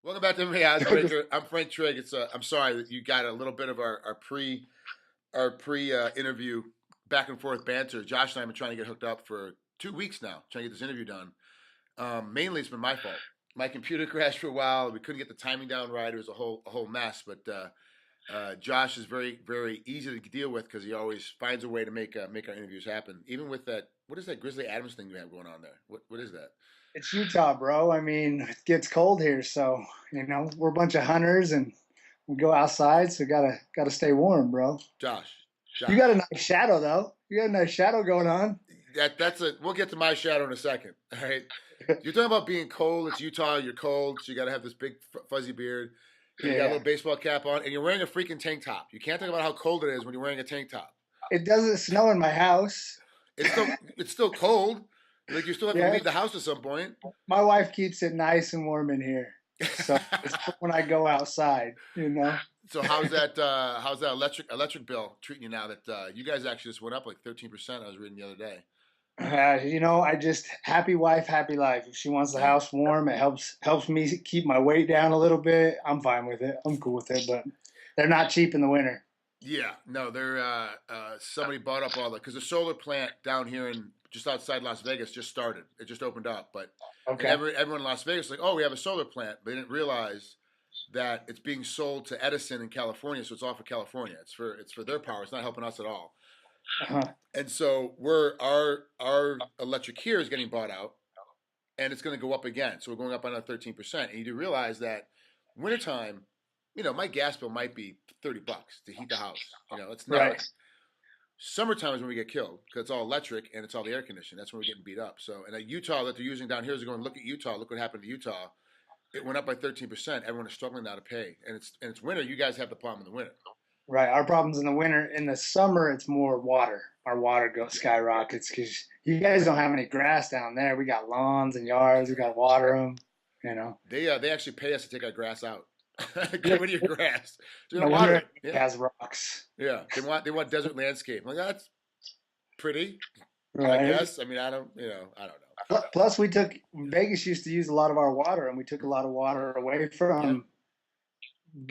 Welcome back to Oddsbreaker. I'm Frank Trigg. I'm sorry that you got a little bit of our pre interview back and forth banter. Josh and I have been trying to get hooked up for 2 weeks now, trying to get this interview done. Mainly, it's been my fault. My computer crashed for a while. We couldn't get the timing down right. It was a whole mess. But Josh is very very easy to deal with because he always finds a way to make our interviews happen. Even with that, what is that Grizzly Adams thing you have going on there? What is that? It's Utah, bro. I mean, it gets cold here, so we're a bunch of hunters and we go outside, so gotta stay warm, bro. Josh, You got a nice shadow though. You got a nice shadow going on. We'll get to my shadow in a second. All right. You're talking about being cold. It's Utah. You're cold, so you got to have this big fuzzy beard. You got a little baseball cap on, and you're wearing a freaking tank top. You can't talk about how cold it is when you're wearing a tank top. It doesn't snow in my house. It's still cold. Like you still have to leave the house at some point. My wife keeps it nice and warm in here, so it's when I go outside, So how's that electric bill treating you now that you guys actually just went up like 13%? I was reading the other day. I just happy wife, happy life. If she wants the house warm, it helps me keep my weight down a little bit. I'm fine with it. I'm cool with it, but they're not cheap in the winter. Yeah, no, they're somebody bought up all that because the solar plant down here in just outside Las Vegas just started. It just opened up, but everyone in Las Vegas is like, oh, we have a solar plant, but they didn't realize that it's being sold to Edison in California, so it's all for California. It's for their power. It's not helping us at all. Uh-huh. And so our electric here is getting bought out, and it's going to go up again. So we're going up another 13%. And you do realize that wintertime, my gas bill might be $30 to heat the house. It's not. Right. Summertime is when we get killed because it's all electric and it's all the air conditioning. That's when we're getting beat up. So, and at Utah that they're using down here is going, look at Utah. Look what happened to Utah. It went up by 13%. Everyone is struggling now to pay, and it's winter. You guys have the problem in the winter. Right. Our problem's in the winter. In the summer, it's more water. Our water skyrockets because you guys don't have any grass down there. We got lawns and yards. We got to water them. They actually pay us to take our grass out. Get rid of your grass. No wonder it has rocks. Yeah, they want desert landscape. I'm like, that's pretty. Right. I guess. I mean, I don't know. Plus, Vegas used to use a lot of our water, and we took a lot of water away from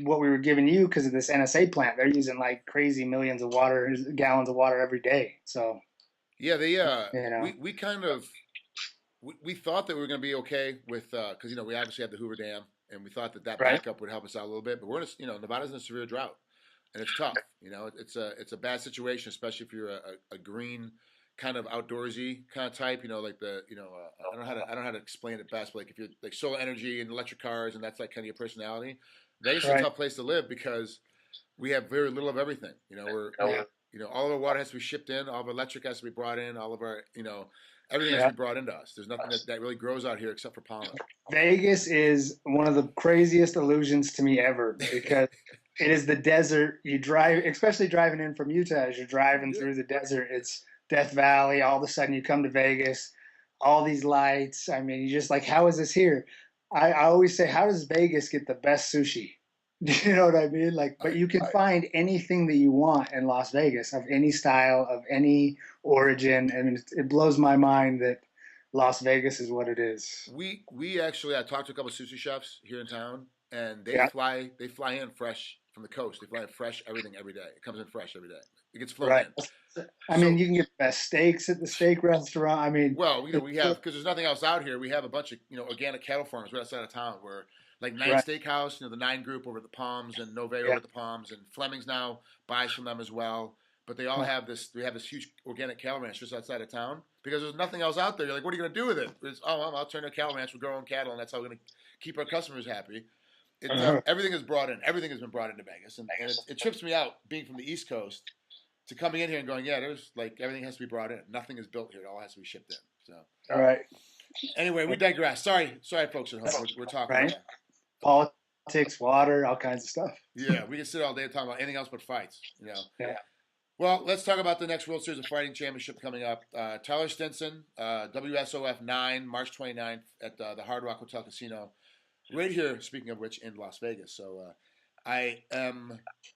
what we were giving you because of this NSA plant. They're using like crazy millions of gallons of water every day. So yeah, we kind of we thought that we were going to be okay with because we obviously have the Hoover Dam. And we thought that backup would help us out a little bit, but we're in Nevada's in a severe drought, and it's tough. It's a bad situation, especially if you're a green kind of outdoorsy kind of type. Like I don't know how to explain it best, but like if you're like solar energy and electric cars, and that's like kind of your personality. Vegas is a tough place to live because we have very little of everything. All of our water has to be shipped in, all of our electric has to be brought in, all of our everything has to be brought into us. There's nothing that really grows out here except for pollen. Vegas is one of the craziest illusions to me ever because it is the desert. You drive, especially driving in from Utah, as you're driving through the desert, it's Death Valley. All of a sudden you come to Vegas, all these lights. I mean, you're just like, how is this here? I always say, how does Vegas get the best sushi? You know what I mean? Like, but you can find anything that you want in Las Vegas of any style, of any origin. I mean, it blows my mind that Las Vegas is what it is. We actually, I talked to a couple of sushi chefs here in town, and they fly in fresh from the coast. They fly in fresh everything every day. It comes in fresh every day. It gets flown in. I mean, you can get the best steaks at the steak restaurant. I mean, well, we have because there's nothing else out here. We have a bunch of organic cattle farms right outside of town where. Like 9's Steakhouse, the 9 group over at the Palms, and Nove over at the Palms, and Fleming's now buys from them as well. But they all have this. We have this huge organic cattle ranch just outside of town because there's nothing else out there. You're like, what are you going to do with it? I'll turn to a cattle ranch. We'll grow our own cattle, and that's how we're going to keep our customers happy. Everything is brought in. Everything has been brought into Vegas, and it trips me out being from the East Coast to coming in here and going, there's like everything has to be brought in. Nothing is built here. It all has to be shipped in. So all right. Anyway, we digress. Sorry, folks at home. We're talking. Right. Politics, water, all kinds of stuff. Yeah, we can sit all day talking about anything else but fights. Yeah. Well, let's talk about the next World Series of Fighting Championship coming up. Tyler Stinson, WSOF 9, March 29th at the Hard Rock Hotel Casino, right here, speaking of which, in Las Vegas. So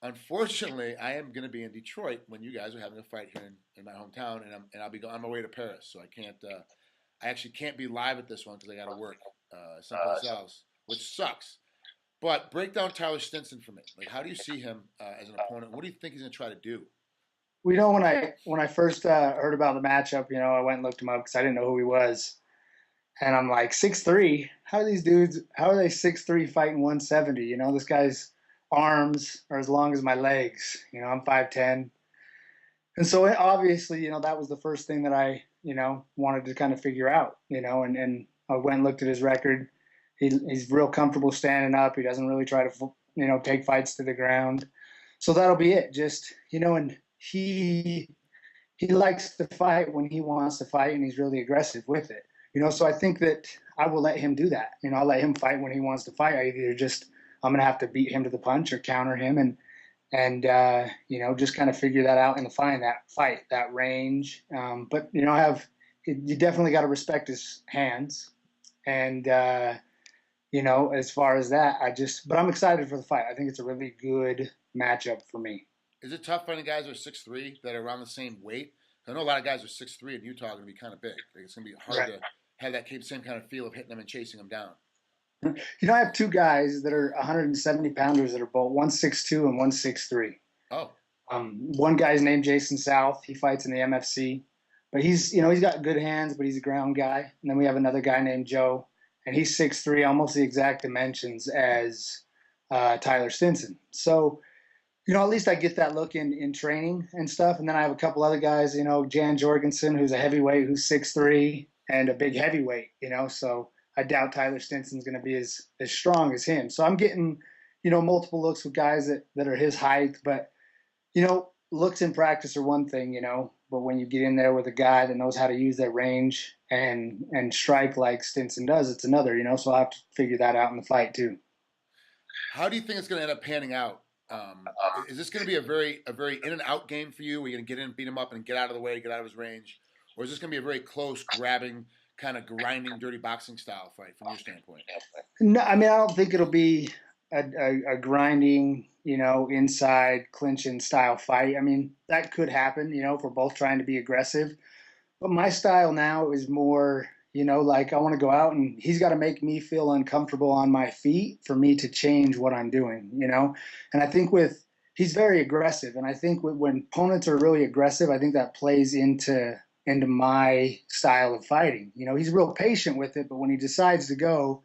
unfortunately, I am going to be in Detroit when you guys are having a fight here in my hometown, and I'll be on my way to Paris. So I actually can't be live at this one because I got to work someplace else, which sucks. But break down Tyler Stinson for me. Like, how do you see him as an opponent? What do you think he's going to try to do? We know when I first heard about the matchup, I went and looked him up because I didn't know who he was, and I'm like 6'3". How are these dudes? How are they 6'3" fighting 170? This guy's arms are as long as my legs. I'm 5'10", and so obviously, that was the first thing that I wanted to kind of figure out. And I went and looked at his record. He's real comfortable standing up. He doesn't really try to take fights to the ground. So that'll be it. Just and he likes to fight when he wants to fight, and he's really aggressive with it. So I think that I will let him do that. I'll let him fight when he wants to fight. I'm going to have to beat him to the punch or counter him, and just kind of figure that out and find that range. But you definitely got to respect his hands, and as far as that, but I'm excited for the fight. I think it's a really good matchup for me. Is it tough finding guys who are 6'3" that are around the same weight? I know a lot of guys who are 6'3" in Utah are going to be kind of big. Like, it's going to be hard to have that same kind of feel of hitting them and chasing them down. I have two guys that are 170 pounders that are both 162 and 163. Oh. One guy's named Jason South. He fights in the MFC, but he's got good hands, but he's a ground guy. And then we have another guy named Joe, and he's 6'3", almost the exact dimensions as Tyler Stinson. So, at least I get that look in training and stuff. And then I have a couple other guys, Jan Jorgensen, who's a heavyweight, who's 6'3", and a big heavyweight, so I doubt Tyler Stinson's going to be as strong as him. So I'm getting, multiple looks with guys that are his height. But, looks in practice are one thing, but when you get in there with a guy that knows how to use that range and strike like Stinson does, it's another, so I'll have to figure that out in the fight too. How do you think it's going to end up panning out? Is this going to be a very in and out game for you? Where you're going to get in, beat him up, and get out of the way, get out of his range, or is this going to be a very close, grabbing, kind of grinding, dirty boxing style fight from your standpoint? No, I don't think it'll be a grinding, inside clinching style fight. That could happen, if we're both trying to be aggressive. But my style now is more, like I want to go out and he's got to make me feel uncomfortable on my feet for me to change what I'm doing, And I think he's very aggressive. And I think when opponents are really aggressive, I think that plays into my style of fighting. He's real patient with it, but when he decides to go,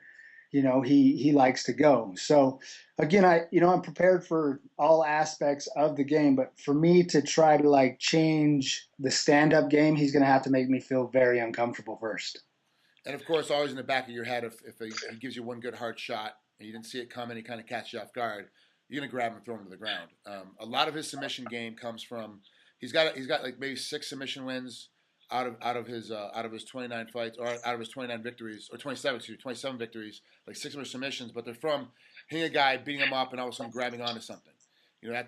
he likes to go. So again, I'm prepared for all aspects of the game, but for me to try to change the stand-up game, he's going to have to make me feel very uncomfortable first. And of course, always in the back of your head, if he gives you one good hard shot and you didn't see it coming, he kind of catches you off guard, you're going to grab him and throw him to the ground. A lot of his submission game comes from he's got like maybe 6 submission wins out of his 29 fights, or out of his 29 victories, or 27 victories, like 6 of his submissions, but they're from hitting a guy, beating him up, and all of a sudden grabbing onto something.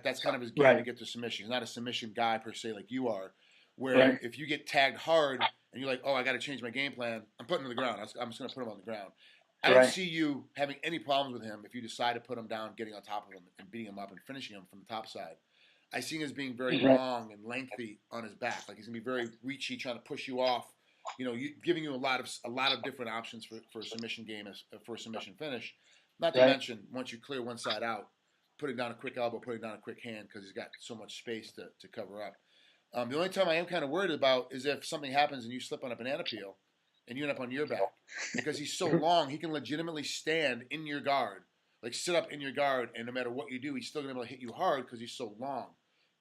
That's kind of his game to get to submission. He's not a submission guy per se like you are, where if you get tagged hard and you're like, oh, I got to change my game plan, I'm putting him on the ground. I'm just going to put him on the ground. I don't see you having any problems with him if you decide to put him down, getting on top of him, and beating him up and finishing him from the top side. I see him as being very long and lengthy on his back. Like he's gonna be very reachy, trying to push you off. Giving you a lot of different options for a submission game, for a submission finish. Not to mention, once you clear one side out, putting down a quick elbow, putting down a quick hand, because he's got so much space to cover up. The only time I am kind of worried about is if something happens and you slip on a banana peel and you end up on your back, because he's so long, he can legitimately stand in your guard, like sit up in your guard, and no matter what you do, he's still gonna be able to hit you hard because he's so long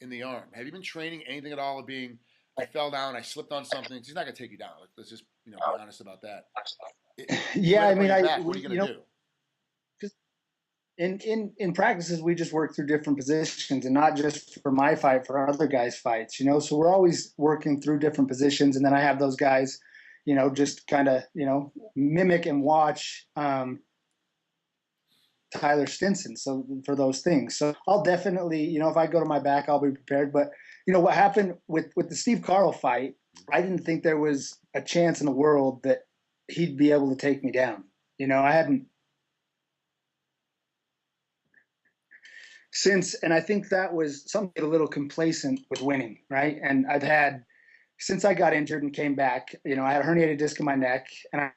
in the arm. Have you been training anything at all of being, I fell down, I slipped on something? He's not going to take you down. Let's just be honest about that. What are you going to do? In practices, we just work through different positions, and not just for my fight, for other guys' fights. So we're always working through different positions, and then I have those guys, just kind of mimic and watch Tyler Stinson, so for those things. So I'll definitely, if I go to my back, I'll be prepared. But what happened with the Steve Carl fight, I didn't think there was a chance in the world that he'd be able to take me down. I hadn't since, and I think that was something a little complacent with winning, right? And I've had, since I got injured and came back, I had a herniated disc in my neck, and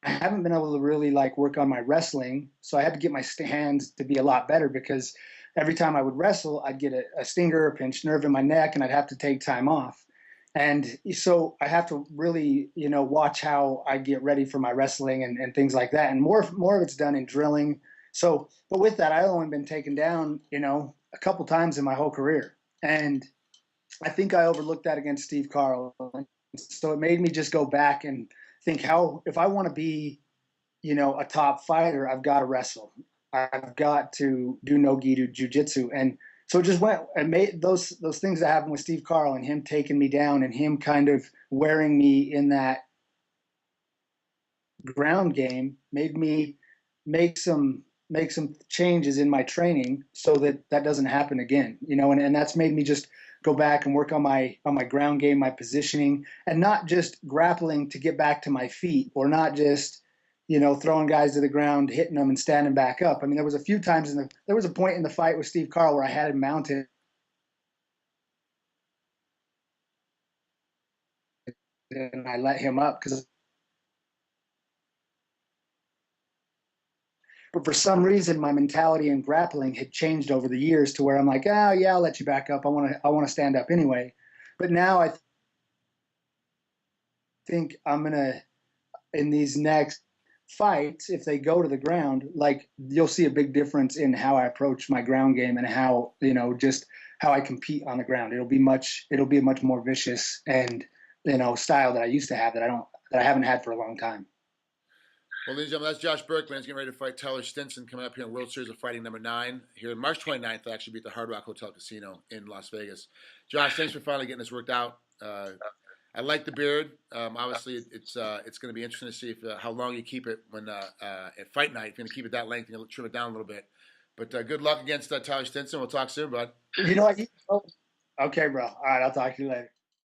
I haven't been able to really like work on my wrestling. So I had to get my hands to be a lot better, because every time I would wrestle, I'd get a stinger, a pinched nerve in my neck, and I'd have to take time off. And so I have to really, watch how I get ready for my wrestling and things like that. And more of it's done in drilling. So, but with that, I've only been taken down, a couple times in my whole career. And I think I overlooked that against Steve Carl. So it made me just go back and think, if I want to be, a top fighter, I've got to wrestle. I've got to do no-gi, do jiu-jitsu. And so it just went and made those things that happened with Steve Carl and him taking me down and him kind of wearing me in that ground game made me make some changes in my training so that doesn't happen again, and that's made me just go back and work on my ground game, my positioning, and not just grappling to get back to my feet, or not just throwing guys to the ground, hitting them and standing back up. I mean, there was a few times there was a point in the fight with Steve Carl where I had him mounted and I let him up but for some reason my mentality in grappling had changed over the years to where I'm like, oh yeah, I'll let you back up. I want to stand up anyway. But now I think I'm gonna, in these next fights, if they go to the ground, like, you'll see a big difference in how I approach my ground game and how, just how I compete on the ground. It'll be a much more vicious and, style that I used to have that I haven't had for a long time. Well, ladies and gentlemen, that's Josh Burkman. He's getting ready to fight Tyler Stinson coming up here in World Series of Fighting number 9 here on March 29th. They'll actually be at the Hard Rock Hotel Casino in Las Vegas. Josh, thanks for finally getting this worked out. I like the beard. Obviously, it's going to be interesting to see how long you keep it when at fight night. If you're going to keep it that length, you're going to trim it down a little bit. But good luck against Tyler Stinson. We'll talk soon, bud. You know what? Okay, bro. All right, I'll talk to you later.